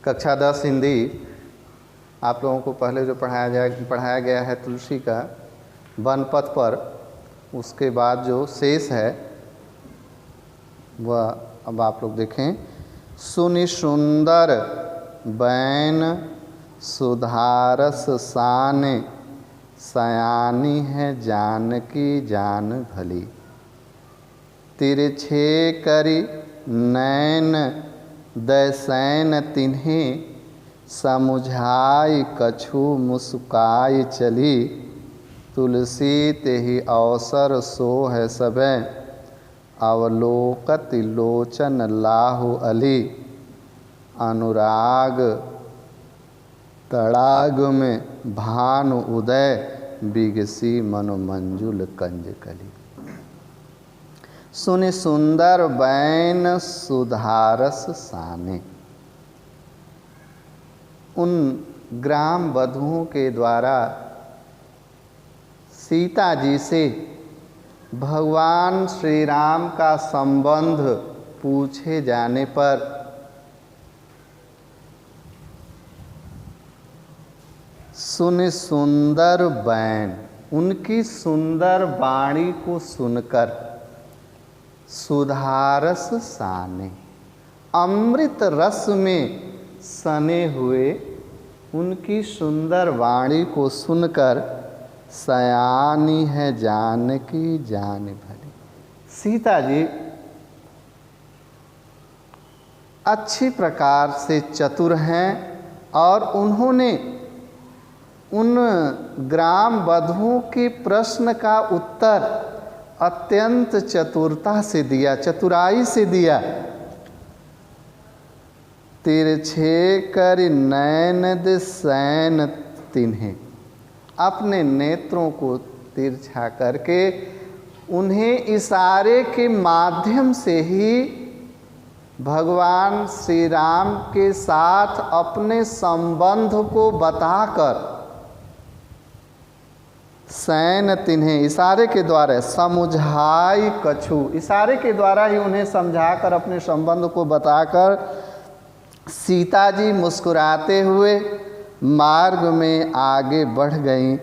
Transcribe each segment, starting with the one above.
कक्षा 10 हिंदी आप लोगों को पहले जो पढ़ाया गया है तुलसी का वनपथ पर, उसके बाद जो शेष है वह अब आप लोग देखें। सुनि सुंदर बैन सुधारस साने, सयानी है जानकी जान भली। तिरछे करी नैन दैसैन तिन्हीं, समुझाई कछु मुस्काई चली। तुलसी तेहि अवसर सो है सबे, अवलोकत लोचन लाहु अली। अनुराग तड़ाग में भानु उदय, बिगसी मनु मंजुल कंज कली। सुनि सुंदर बैन सुधारस साने, उन ग्राम वधुओं के द्वारा सीता जी से भगवान श्री राम का संबंध पूछे जाने पर सुनि सुंदर बैन, उनकी सुंदर वाणी को सुनकर सुधारस साने, अमृत रस में सने हुए उनकी सुंदर वाणी को सुनकर सयानी है जानकी जान भली। सीता जी अच्छी प्रकार से चतुर हैं और उन्होंने उन ग्राम वधुओं के प्रश्न का उत्तर अत्यंत चतुरता से दिया, चतुराई से दिया। तिरछे कर नैन दिसैन तिन्हें, अपने नेत्रों को तिरछा करके उन्हें इशारे के माध्यम से ही भगवान श्री राम के साथ अपने संबंध को बताकर, सैन तिन्हें इशारे के द्वारा, समुझाई कछु इशारे के द्वारा ही उन्हें समझाकर अपने संबंध को बताकर सीता जी मुस्कुराते हुए मार्ग में आगे बढ़ गईं।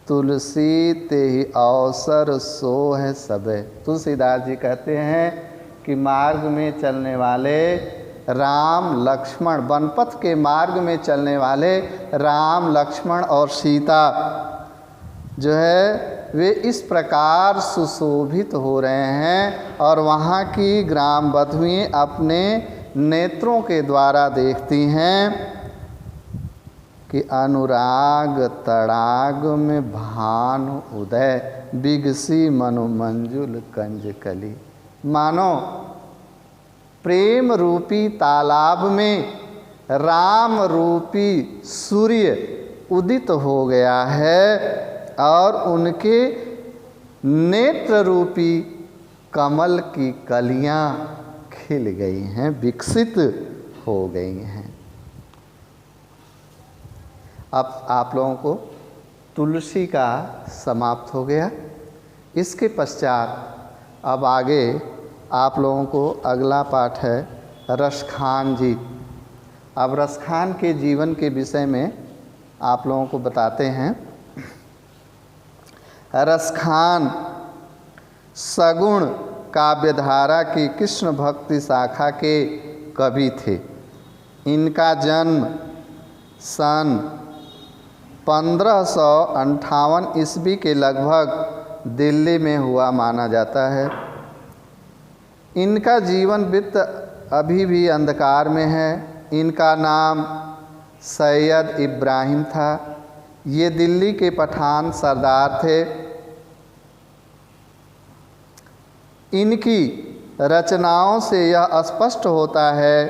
तुलसी तेहि अवसर सो है सबे। तुलसीदास जी कहते हैं कि मार्ग में चलने वाले राम लक्ष्मण, वनपथ के मार्ग में चलने वाले राम लक्ष्मण और सीता जो है वे इस प्रकार सुशोभित हो रहे हैं और वहाँ की ग्राम वधुएं अपने नेत्रों के द्वारा देखती हैं कि अनुराग तड़ाग में भानु उदय, बिगसी मनु मंजुल कंज कली। मानो प्रेम रूपी तालाब में राम रूपी सूर्य उदित हो गया है और उनके नेत्र रूपी कमल की कलियां खिल गई हैं, विकसित हो गई हैं। अब आप लोगों को तुलसी का समाप्त हो गया। इसके पश्चात अब आगे आप लोगों को अगला पाठ है रसखान जी। अब रसखान के जीवन के विषय में आप लोगों को बताते हैं। रसखान सगुण काव्यधारा की कृष्ण भक्ति शाखा के कवि थे। इनका जन्म सन 1558 ईस्वी के लगभग दिल्ली में हुआ माना जाता है। इनका जीवन वृत्त अभी भी अंधकार में है। इनका नाम सैयद इब्राहिम था। ये दिल्ली के पठान सरदार थे। इनकी रचनाओं से यह स्पष्ट होता है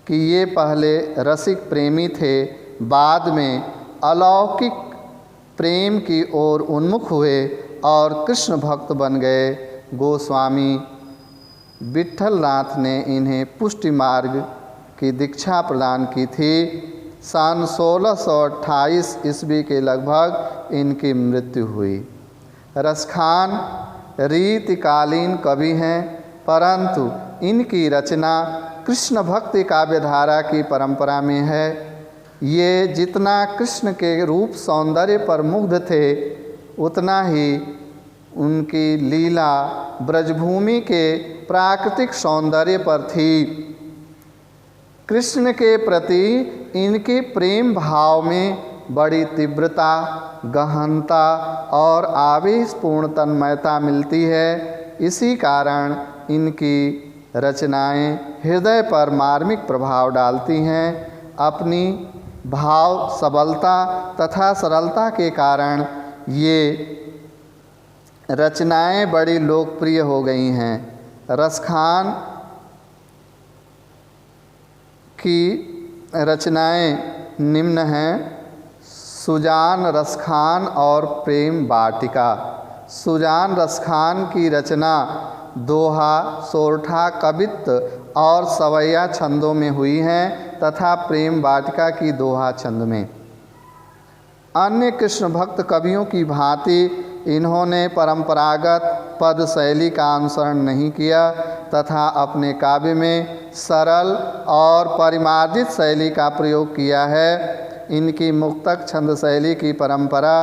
कि ये पहले रसिक प्रेमी थे, बाद में अलौकिक प्रेम की ओर उन्मुख हुए और कृष्ण भक्त बन गए। गोस्वामी विट्ठल नाथ ने इन्हें पुष्टि मार्ग की दीक्षा प्रदान की थी। सन 1628 ईस्वी के लगभग इनकी मृत्यु हुई। रसखान रीतिकालीन कवि हैं, परंतु इनकी रचना कृष्ण भक्ति काव्य धारा की परंपरा में है। ये जितना कृष्ण के रूप सौंदर्य पर मुग्ध थे, उतना ही उनकी लीला ब्रजभूमि के प्राकृतिक सौंदर्य पर थी। कृष्ण के प्रति इनके प्रेम भाव में बड़ी तीव्रता, गहनता और आवेशपूर्ण तन्मयता मिलती है। इसी कारण इनकी रचनाएं हृदय पर मार्मिक प्रभाव डालती हैं। अपनी भाव सबलता तथा सरलता के कारण ये रचनाएं बड़ी लोकप्रिय हो गई हैं। रसखान की रचनाएं निम्न हैं: सुजान रसखान और प्रेम वाटिका। सुजान रसखान की रचना दोहा, सोरठा, कवित्त और सवैया छंदों में हुई हैं तथा प्रेम वाटिका की दोहा छंद में। अन्य कृष्ण भक्त कवियों की भांति इन्होंने परंपरागत पद शैली का अनुसरण नहीं किया तथा अपने काव्य में सरल और परिमार्जित शैली का प्रयोग किया है। इनकी मुक्तक छंद शैली की परंपरा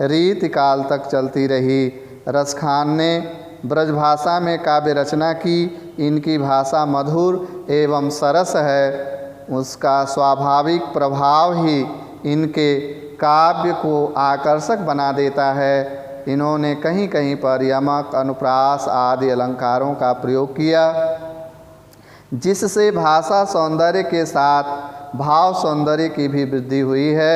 रीति काल तक चलती रही। रसखान ने ब्रजभाषा में काव्य रचना की। इनकी भाषा मधुर एवं सरस है। उसका स्वाभाविक प्रभाव ही इनके काव्य को आकर्षक बना देता है। इन्होंने कहीं कहीं पर यमक, अनुप्रास आदि अलंकारों का प्रयोग किया, जिससे भाषा सौंदर्य के साथ भाव सौंदर्य की भी वृद्धि हुई है।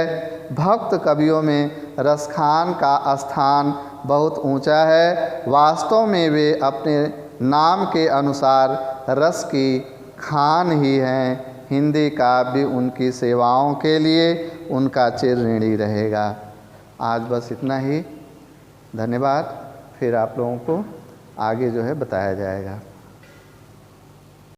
भक्त कवियों में रसखान का स्थान बहुत ऊंचा है। वास्तव में वे अपने नाम के अनुसार रस की खान ही हैं। हिंदी काव्य उनकी सेवाओं के लिए उनका चिर ऋणी रहेगा। आज बस इतना ही। धन्यवाद। फिर आप लोगों को आगे जो है बताया जाएगा।